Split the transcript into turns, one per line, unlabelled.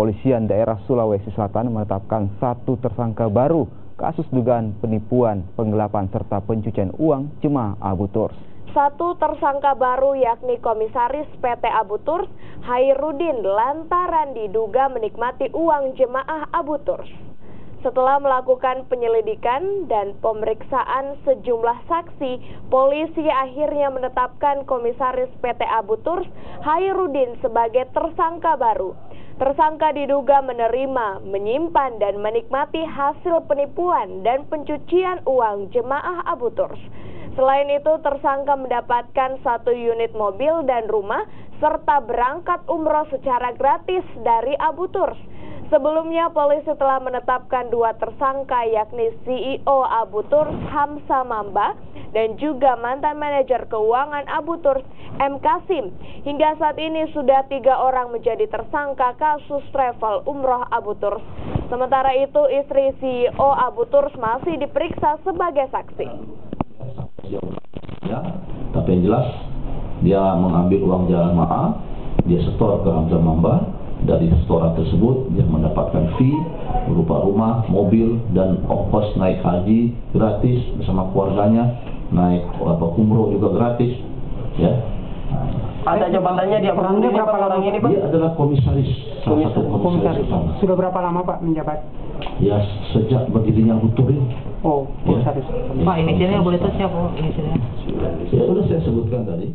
Kepolisian Daerah Sulawesi Selatan menetapkan 1 tersangka baru kasus dugaan penipuan, penggelapan serta pencucian uang jemaah Abu Turs.
1 tersangka baru yakni Komisaris PT Abu Turs, Hairudin, lantaran diduga menikmati uang jemaah Abu Turs. Setelah melakukan penyelidikan dan pemeriksaan sejumlah saksi, polisi akhirnya menetapkan Komisaris PT Abu Turs, Hairudin, sebagai tersangka baru. Tersangka diduga menerima, menyimpan, dan menikmati hasil penipuan dan pencucian uang jemaah Abu Turs. Selain itu, tersangka mendapatkan 1 unit mobil dan rumah, serta berangkat umroh secara gratis dari Abu Turs. Sebelumnya, polisi telah menetapkan 2 tersangka yakni CEO Abu Turs Hamsa Mamba dan juga mantan manajer keuangan Abu Turs M. Kasim. Hingga saat ini sudah 3 orang menjadi tersangka kasus travel umroh Abu Turs. Sementara itu, istri CEO Abu Turs masih diperiksa sebagai saksi.
Ya, tapi yang jelas dia mengambil uang jamaah, dia setor ke Hamsa Mamba. Dari setoran tersebut dia mendapatkan fee berupa rumah, mobil, dan ongkos naik haji gratis bersama keluarganya, naik umroh juga gratis, ya.
Ada jabatannya dia perannya berapa lama ini, Pak?
Dia adalah komisaris, salah satu komisaris.
Sudah berapa lama, Pak, menjabat?
Ya, sejak berdirinya Abu Turs.
Oh, komisaris.
Ya.
Pak, inisialnya boleh tahu siapa inisialnya?
Ya, sudah saya sebutkan tadi.